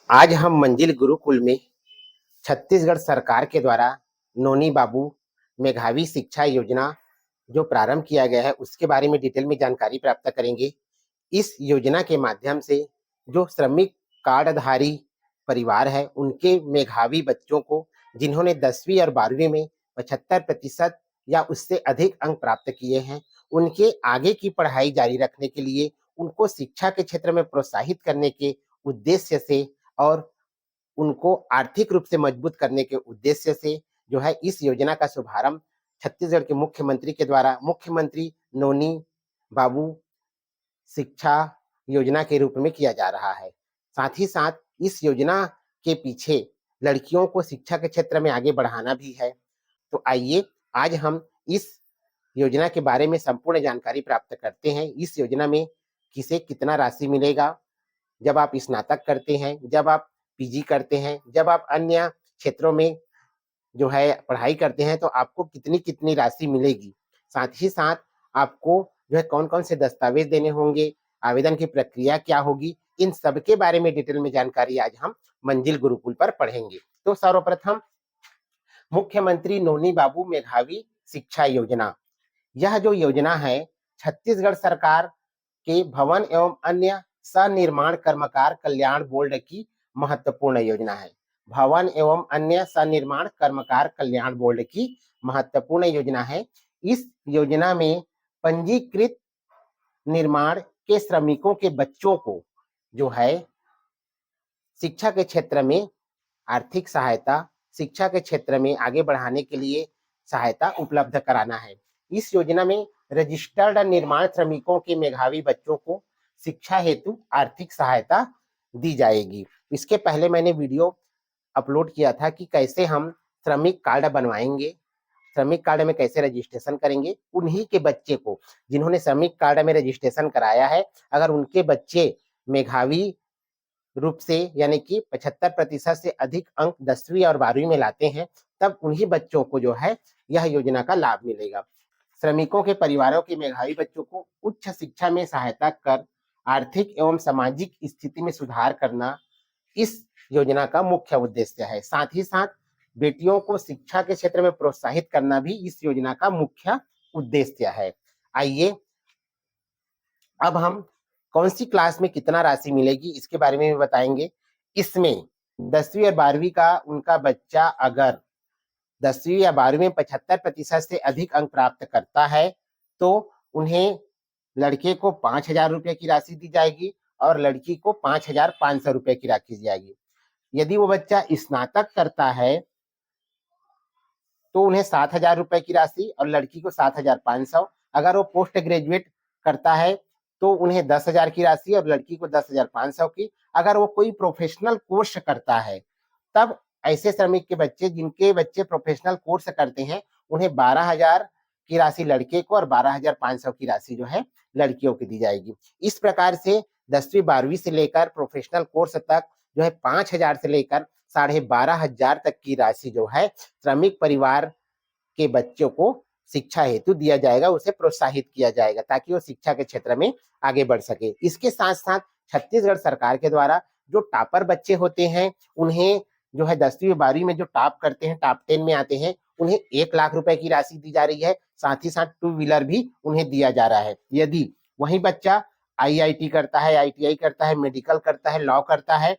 आज हम मंजिल गुरुकुल में छत्तीसगढ़ सरकार के द्वारा नोनी बाबू मेधावी शिक्षा योजना जो प्रारंभ किया गया है उसके बारे में डिटेल में जानकारी प्राप्त करेंगे। इस योजना के माध्यम से जो श्रमिक कार्डधारी परिवार है उनके मेधावी बच्चों को जिन्होंने 10वीं और 12वीं में 75% या उससे अधिक अंक प्राप्त किए हैं, उनके आगे की पढ़ाई जारी रखने के लिए उनको शिक्षा के क्षेत्र में प्रोत्साहित करने के उद्देश्य से और उनको आर्थिक रूप से मजबूत करने के उद्देश्य से जो है इस योजना का शुभारंभ छत्तीसगढ़ के मुख्यमंत्री के द्वारा मुख्यमंत्री नोनी बाबू शिक्षा योजना के रूप में किया जा रहा है। साथ ही साथ इस योजना के पीछे लड़कियों को शिक्षा के क्षेत्र में आगे बढ़ाना भी है। तो आइए आज हम इस योजना के बारे में संपूर्ण जानकारी प्राप्त करते हैं। इस योजना में किसे कितना राशि मिलेगा, जब आप स्नातक करते हैं, जब आप पीजी करते हैं, जब आप अन्य क्षेत्रों में जो है पढ़ाई करते हैं तो आपको कितनी कितनी राशि मिलेगी। साथ ही साथ आपको जो है कौन कौन से दस्तावेज देने होंगे, आवेदन की प्रक्रिया क्या होगी, इन सब के बारे में डिटेल में जानकारी आज हम मंजिल गुरुकुल पर पढ़ेंगे। तो सर्वप्रथम मुख्यमंत्री नोनी बाबू मेधावी शिक्षा योजना, यह जो योजना है छत्तीसगढ़ सरकार के भवन एवं अन्य सनिर्माण कर्मकार कल्याण बोर्ड की महत्वपूर्ण योजना है। भवन एवं अन्य सनिर्माण कर्मकार कल्याण बोर्ड की महत्वपूर्ण योजना है। इस योजना में पंजीकृत निर्माण के श्रमिकों के बच्चों को जो है शिक्षा के क्षेत्र में आर्थिक सहायता, शिक्षा के क्षेत्र में आगे बढ़ाने के लिए सहायता उपलब्ध कराना है। इस योजना में रजिस्टर्ड निर्माण श्रमिकों के मेधावी बच्चों को शिक्षा हेतु आर्थिक सहायता दी जाएगी। इसके पहले मैंने वीडियो अपलोड किया था कि कैसे हम श्रमिक कार्ड बनवाएंगे, श्रमिक कार्ड में कैसे रजिस्ट्रेशन करेंगे। उन्हीं के बच्चे को जिन्होंने श्रमिक कार्ड में रजिस्ट्रेशन कराया है, अगर उनके बच्चे मेधावी रूप से यानी कि 75% से अधिक अंक 10वीं और 12वीं में लाते हैं, तब उन्हीं बच्चों को जो है यह योजना का लाभ मिलेगा। श्रमिकों के परिवारों के मेधावी बच्चों को उच्च शिक्षा में सहायता कर आर्थिक एवं सामाजिक स्थिति में सुधार करना इस योजना का मुख्य उद्देश्य है। साथ ही साथ बेटियों को शिक्षा के क्षेत्र में प्रोत्साहित करना भी इस योजना का मुख्य उद्देश्य है। आइए अब हम कौन सी क्लास में कितना राशि मिलेगी इसके बारे में भी बताएंगे। इसमें 10वीं और 12वीं का उनका बच्चा अगर 10वीं या 12वीं में 75% से अधिक अंक प्राप्त करता है तो उन्हें लड़के को 5,000 रुपए की राशि दी जाएगी और लड़की को 5,500 रुपए की राशि दी जाएगी। यदि वो बच्चा स्नातक करता है तो उन्हें 7,000 रुपए की राशि और लड़की को 7,500। अगर वो पोस्ट ग्रेजुएट करता है तो उन्हें 10,000 की राशि और लड़की को 10,500 की। अगर वो कोई प्रोफेशनल कोर्स करता है तब ऐसे श्रमिक के बच्चे जिनके बच्चे प्रोफेशनल कोर्स करते हैं उन्हें 12,000 की राशि लड़के को और 12,500 की राशि जो है लड़कियों की दी जाएगी। इस प्रकार से 10वीं 12वीं से लेकर प्रोफेशनल कोर्स तक जो है 5,000 से लेकर 12,500 तक की राशि जो है श्रमिक परिवार के बच्चों को शिक्षा हेतु दिया जाएगा, उसे प्रोत्साहित किया जाएगा ताकि वो शिक्षा के क्षेत्र में आगे बढ़ सके। इसके साथ साथ छत्तीसगढ़ सरकार के द्वारा जो टॉपर बच्चे होते हैं उन्हें जो है 10वीं 12वीं में जो टॉप करते हैं, टॉप 10 में आते हैं, उन्हें 1,00,000 रुपए की राशि दी जा रही है। साथ ही साथ 2 व्हीलर भी उन्हें दिया जा रहा है। यदि वही बच्चा आईआईटी करता है, आईटीआई करता है, मेडिकल करता है, लॉ करता है,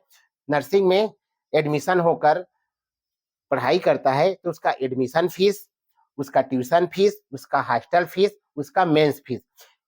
नर्सिंग में एडमिशन होकर पढ़ाई करता है तो उसका एडमिशन फीस, उसका ट्यूशन फीस, उसका हॉस्टल फीस, उसका मेंस फीस,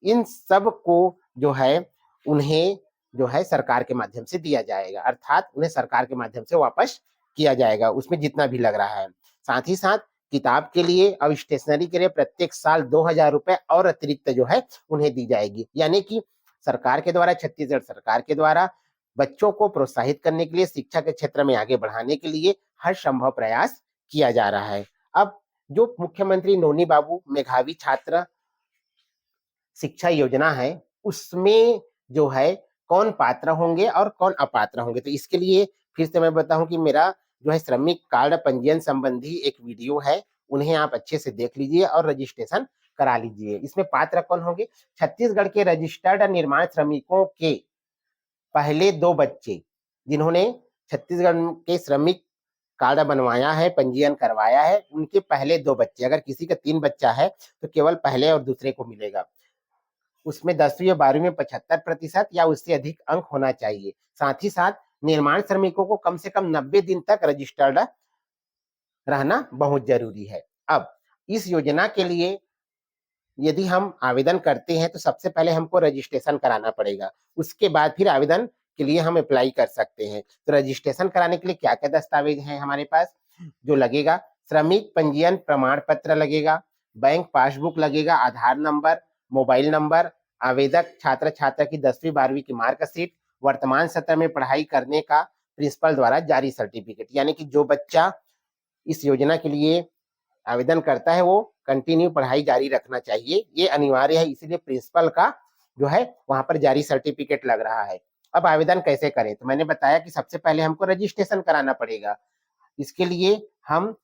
इन सब को जो है उन्हें जो है सरकार के माध्यम से दिया जाएगा, अर्थात उन्हें सरकार के माध्यम से वापस किया जाएगा उसमें जितना भी लग रहा है। साथ ही साथ किताब के लिए और स्टेशनरी के लिए प्रत्येक साल 2,000 रुपए और अतिरिक्त जो है उन्हें दी जाएगी। यानी कि सरकार के द्वारा, छत्तीसगढ़ सरकार के द्वारा बच्चों को प्रोत्साहित करने के लिए, शिक्षा के क्षेत्र में आगे बढ़ाने के लिए हर संभव प्रयास किया जा रहा है। अब जो मुख्यमंत्री नोनी बाबू मेधावी छात्र शिक्षा योजना है उसमें जो है कौन पात्र होंगे और कौन अपात्र होंगे, तो इसके लिए फिर से मैं बताऊं कि मेरा जो है श्रमिक कार्ड पंजीयन संबंधी एक वीडियो है, उन्हें आप अच्छे से देख लीजिए और रजिस्ट्रेशन करा लीजिए। इसमें पात्र कौन होंगे? छत्तीसगढ़ के रजिस्टर्ड निर्माण श्रमिकों के पहले 2 बच्चे जिन्होंने छत्तीसगढ़ के श्रमिक कार्ड बनवाया है, पंजीयन करवाया है, उनके पहले 2 बच्चे, अगर किसी का 3 बच्चा है तो केवल पहले और दूसरे को मिलेगा। उसमें 10वीं और 12वीं में 75% या उससे अधिक अंक होना चाहिए। साथ ही साथ निर्माण श्रमिकों को कम से कम 90 दिन तक रजिस्टर्ड रहना बहुत जरूरी है। अब इस योजना के लिए यदि हम आवेदन करते हैं तो सबसे पहले हमको रजिस्ट्रेशन कराना पड़ेगा, उसके बाद फिर आवेदन के लिए हम अप्लाई कर सकते हैं। तो रजिस्ट्रेशन कराने के लिए क्या क्या दस्तावेज हैं हमारे पास जो लगेगा? श्रमिक पंजीयन प्रमाण पत्र लगेगा, बैंक पासबुक लगेगा, आधार नंबर, मोबाइल नंबर, आवेदक छात्र छात्रा की 10वीं 12वीं की मार्कशीट, वर्तमान सत्र में पढ़ाई करने का प्रिंसिपल द्वारा जारी सर्टिफिकेट। यानी कि जो बच्चा इस योजना के लिए आवेदन करता है वो कंटिन्यू पढ़ाई जारी रखना चाहिए, ये अनिवार्य है, इसीलिए प्रिंसिपल का जो है वहां पर जारी सर्टिफिकेट लग रहा है। अब आवेदन कैसे करें? तो मैंने बताया कि सबसे पहले हमको रजिस्ट्रेशन कराना पड़ेगा। इसके लिए हम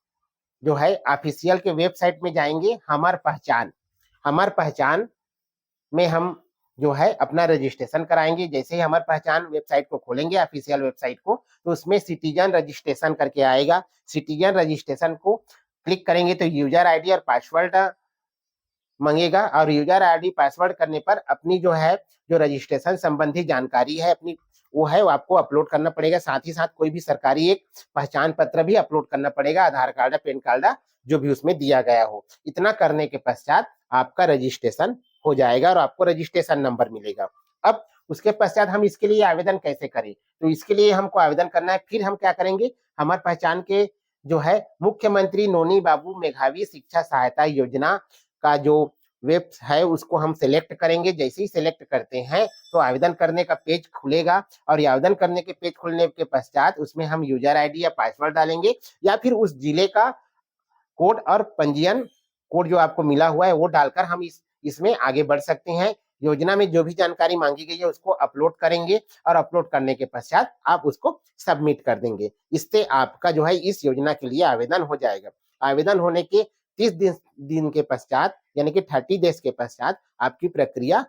जो है ऑफिशियल के वेबसाइट में जाएंगे, हमार पहचान में हम जो है अपना रजिस्ट्रेशन कराएंगे। जैसे ही हमार पहचान वेबसाइट को खोलेंगे, ऑफिशियल वेबसाइट को, तो उसमें सिटीजन रजिस्ट्रेशन करके आएगा। सिटीजन रजिस्ट्रेशन को क्लिक करेंगे तो यूजर आईडी और पासवर्ड मांगेगा, और यूजर आईडी पासवर्ड करने पर अपनी जो है जो रजिस्ट्रेशन संबंधी जानकारी है अपनी वो है वो आपको अपलोड करना पड़ेगा। साथ ही साथ कोई भी सरकारी एक पहचान पत्र भी अपलोड करना पड़ेगा, आधार कार्ड, पैन कार्ड जो भी उसमें दिया गया हो। इतना करने के पश्चात आपका रजिस्ट्रेशन हो जाएगा और आपको रजिस्ट्रेशन नंबर मिलेगा। अब उसके पश्चात हम इसके लिए आवेदन कैसे करें? तो इसके लिए हमको आवेदन करना है, फिर हम क्या करेंगे, हमारे पहचान के जो है मुख्यमंत्री नोनी बाबू मेघावी शिक्षा सहायता योजना का जो वेब है उसको हम सिलेक्ट करेंगे। जैसे ही सिलेक्ट करते हैं तो आवेदन करने का पेज खुलेगा, और आवेदन करने के पेज खुलने के पश्चात उसमें हम यूजर आईडी या पासवर्ड डालेंगे, या फिर उस जिले का कोड और पंजीयन कोड जो आपको मिला हुआ है वो डालकर हम इसमें आगे बढ़ सकते हैं। योजना में जो भी जानकारी मांगी गई है उसको अपलोड करेंगे, और अपलोड करने के पश्चात आप उसको सबमिट कर देंगे। इससे आपका जो है इस योजना के लिए आवेदन हो जाएगा। आवेदन होने के 30 दिन के पश्चात यानी कि 30 डेज के पश्चात आपकी प्रक्रिया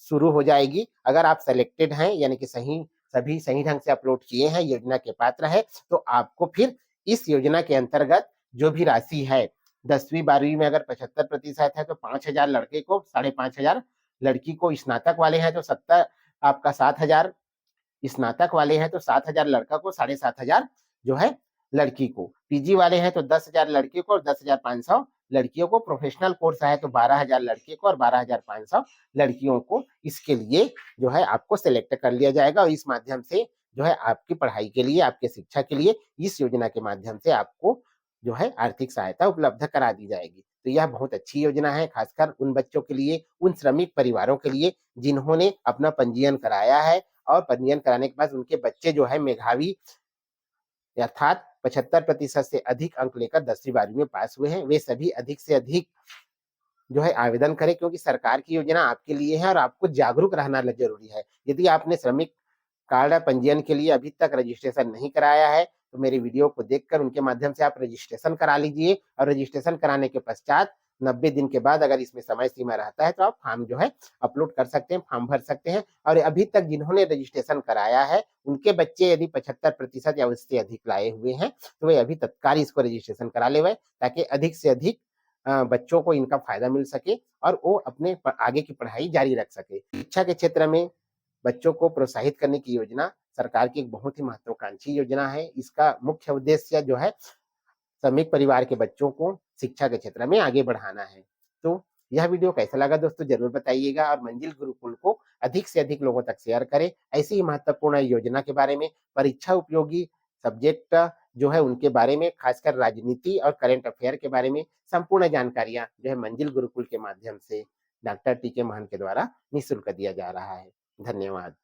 शुरू हो जाएगी। अगर आप सेलेक्टेड हैं यानी कि सभी सही ढंग से अपलोड किए हैं, योजना के पात्र है, तो आपको फिर इस योजना के अंतर्गत जो भी राशि है, 10वीं 12वीं में अगर 75% है तो 5,000 लड़के को, 5,500 लड़की को, स्नातक वाले हैं तो 70 आपका 7,000, स्नातक वाले हैं तो 7,000 लड़का को, 7,500 जो है लड़की को, पीजी वाले हैं तो 10,000 लड़के को और 10,500 लड़कियों को, प्रोफेशनल कोर्स है तो 12,000 लड़के को और 12,500 लड़कियों को। इसके लिए जो है आपको सिलेक्ट कर लिया जाएगा, और इस माध्यम से जो है आपकी पढ़ाई के लिए, आपके शिक्षा के लिए इस योजना के माध्यम से आपको जो है आर्थिक सहायता उपलब्ध करा दी जाएगी। तो यह बहुत अच्छी योजना है, खासकर उन बच्चों के लिए, उन श्रमिक परिवारों के लिए जिन्होंने अपना पंजीयन कराया है, और पंजीयन कराने के बाद उनके बच्चे जो है मेधावी अर्थात 75% से अधिक अंक लेकर 10वीं 12वीं में पास हुए हैं, वे सभी अधिक से अधिक जो है आवेदन करें, क्योंकि सरकार की योजना आपके लिए है और आपको जागरूक रहना जरूरी है। यदि आपने श्रमिक कार्ड पंजीयन के लिए अभी तक रजिस्ट्रेशन नहीं कराया है तो मेरी वीडियो को देखकर उनके माध्यम से आप रजिस्ट्रेशन करा लीजिए, और रजिस्ट्रेशन कराने के पश्चात 90 दिन के बाद अगर इसमें समय सीमा रहता है तो आप फॉर्म जो है अपलोड कर सकते हैं, फॉर्म भर सकते हैं। और अभी तक जिन्होंने रजिस्ट्रेशन कराया है उनके बच्चे यदि 75% या उससे अधिक लाए हुए हैं तो वे अभी तत्काल इसको रजिस्ट्रेशन करा ले, ताकि अधिक से अधिक बच्चों को इनका फायदा मिल सके और वो अपने आगे की पढ़ाई जारी रख सके। शिक्षा के क्षेत्र में बच्चों को प्रोत्साहित करने की योजना सरकार की एक बहुत ही महत्वाकांक्षी योजना है। इसका मुख्य उद्देश्य जो है श्रमिक परिवार के बच्चों को शिक्षा के क्षेत्र में आगे बढ़ाना है। तो यह वीडियो कैसा लगा दोस्तों जरूर बताइएगा, और मंजिल गुरुकुल को अधिक से अधिक लोगों तक शेयर करें। ऐसी ही महत्वपूर्ण योजना के बारे में, परीक्षा उपयोगी सब्जेक्ट जो है उनके बारे में, खासकर राजनीति और करंट अफेयर के बारे में संपूर्ण जानकारियां जो है मंजिल गुरुकुल के माध्यम से डॉक्टर टी के महन के द्वारा निःशुल्क दिया जा रहा है। धन्यवाद।